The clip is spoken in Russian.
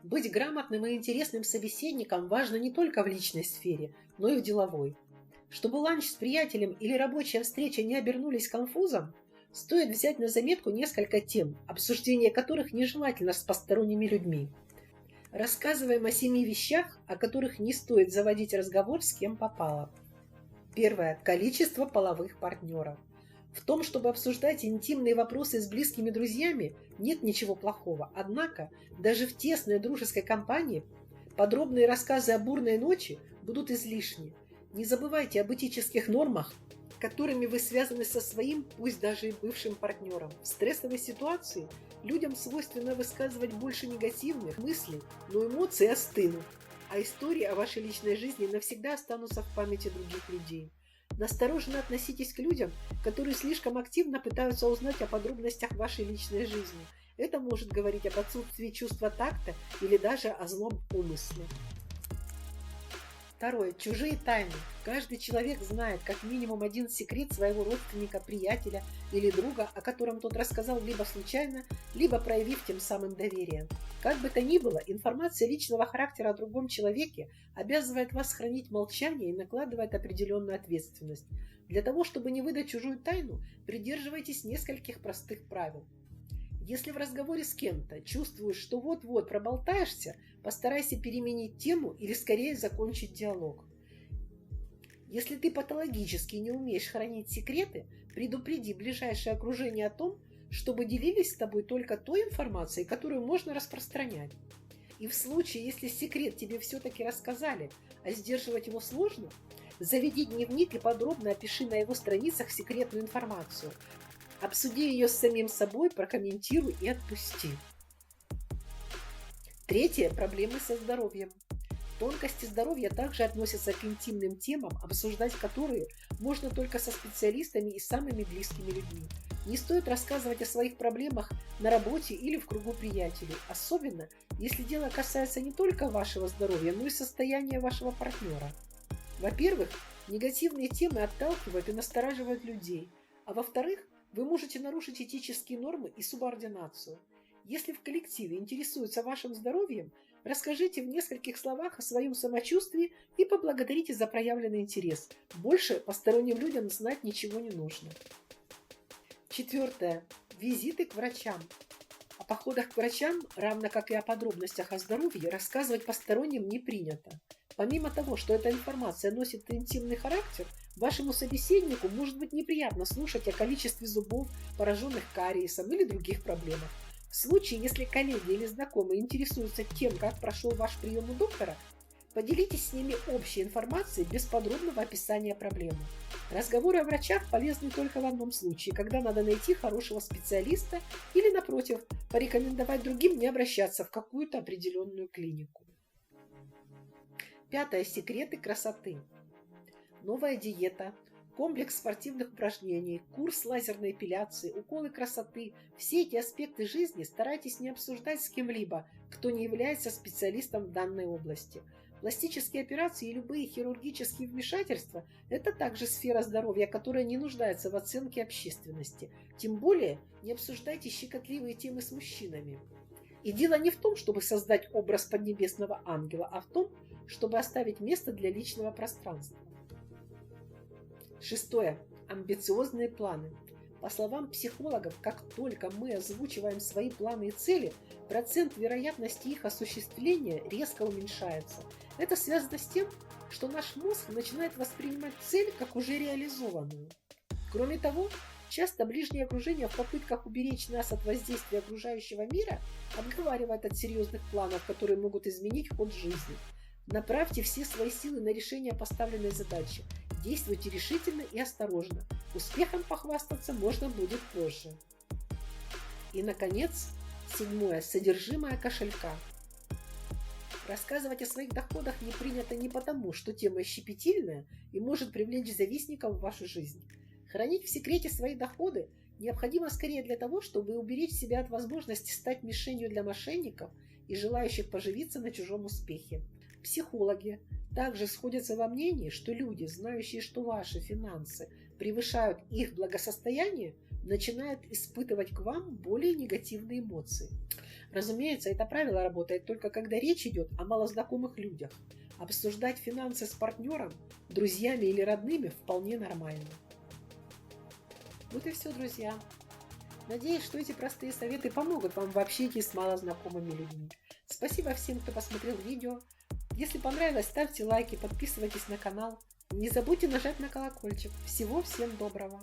Быть грамотным и интересным собеседником важно не только в личной сфере, но и в деловой. Чтобы ланч с приятелем или рабочая встреча не обернулись конфузом, стоит взять на заметку несколько тем, обсуждение которых нежелательно с посторонними людьми. Рассказываем о 7 вещах, о которых не стоит заводить разговор с кем попало. Первое. Количество половых партнеров. В том, чтобы обсуждать интимные вопросы с близкими друзьями, нет ничего плохого. Однако, даже в тесной дружеской компании подробные рассказы о бурной ночи будут излишни. Не забывайте об этических нормах, которыми вы связаны со своим, пусть даже и бывшим партнером. В стрессовой ситуации людям свойственно высказывать больше негативных мыслей, но эмоции остынут, а истории о вашей личной жизни навсегда останутся в памяти других людей. Настороженно относитесь к людям, которые слишком активно пытаются узнать о подробностях вашей личной жизни. Это может говорить об отсутствии чувства такта или даже о злом умысле. Второе. Чужие тайны. Каждый человек знает как минимум один секрет своего родственника, приятеля или друга, о котором тот рассказал либо случайно, либо проявив тем самым доверие. Как бы то ни было, информация личного характера о другом человеке обязывает вас хранить молчание и накладывает определенную ответственность. Для того, чтобы не выдать чужую тайну, придерживайтесь нескольких простых правил. Если в разговоре с кем-то чувствуешь, что вот-вот проболтаешься, постарайся переменить тему или скорее закончить диалог. Если ты патологически не умеешь хранить секреты, предупреди ближайшее окружение о том, чтобы делились с тобой только той информацией, которую можно распространять. И в случае, если секрет тебе все-таки рассказали, а сдерживать его сложно, заведи дневник и подробно опиши на его страницах секретную информацию. Обсуди ее с самим собой, прокомментируй и отпусти. Третье. Проблемы со здоровьем. Тонкости здоровья также относятся к интимным темам, обсуждать которые можно только со специалистами и самыми близкими людьми. Не стоит рассказывать о своих проблемах на работе или в кругу приятелей, особенно если дело касается не только вашего здоровья, но и состояния вашего партнера. Во-первых, негативные темы отталкивают и настораживают людей, а во-вторых, вы можете нарушить этические нормы и субординацию. Если в коллективе интересуются вашим здоровьем, расскажите в нескольких словах о своем самочувствии и поблагодарите за проявленный интерес. Больше посторонним людям знать ничего не нужно. Четвертое. Визиты к врачам. О походах к врачам, равно как и о подробностях о здоровье, рассказывать посторонним не принято. Помимо того, что эта информация носит интимный характер, вашему собеседнику может быть неприятно слушать о количестве зубов, пораженных кариесом или других проблемах. В случае, если коллеги или знакомые интересуются тем, как прошел ваш прием у доктора, поделитесь с ними общей информацией без подробного описания проблемы. Разговоры о врачах полезны только в одном случае, когда надо найти хорошего специалиста или, напротив, порекомендовать другим не обращаться в какую-то определенную клинику. Пятое. Секреты красоты. Новая диета, комплекс спортивных упражнений, курс лазерной эпиляции, уколы красоты – все эти аспекты жизни старайтесь не обсуждать с кем-либо, кто не является специалистом в данной области. Пластические операции и любые хирургические вмешательства – это также сфера здоровья, которая не нуждается в оценке общественности. Тем более не обсуждайте щекотливые темы с мужчинами. И дело не в том, чтобы создать образ поднебесного ангела, а в том, чтобы оставить место для личного пространства. Шестое. Амбициозные планы. По словам психологов, как только мы озвучиваем свои планы и цели, процент вероятности их осуществления резко уменьшается. Это связано с тем, что наш мозг начинает воспринимать цель как уже реализованную. Кроме того, часто ближнее окружение в попытках уберечь нас от воздействия окружающего мира отговаривает от серьезных планов, которые могут изменить ход жизни. Направьте все свои силы на решение поставленной задачи. Действуйте решительно и осторожно. Успехом похвастаться можно будет позже. И, наконец, седьмое. Содержимое кошелька. Рассказывать о своих доходах не принято не потому, что тема щепетильная и может привлечь завистников в вашу жизнь. Хранить в секрете свои доходы необходимо скорее для того, чтобы уберечь себя от возможности стать мишенью для мошенников и желающих поживиться на чужом успехе. Психологи также сходятся во мнении, что люди, знающие, что ваши финансы превышают их благосостояние, начинает испытывать к вам более негативные эмоции. Разумеется, это правило работает только когда речь идет о малознакомых людях. Обсуждать финансы с партнером, друзьями или родными вполне нормально. Вот и все, друзья. Надеюсь, что эти простые советы помогут вам в общении с малознакомыми людьми. Спасибо всем, кто посмотрел видео. Если понравилось, ставьте лайки, подписывайтесь на канал. Не забудьте нажать на колокольчик. Всего всем доброго!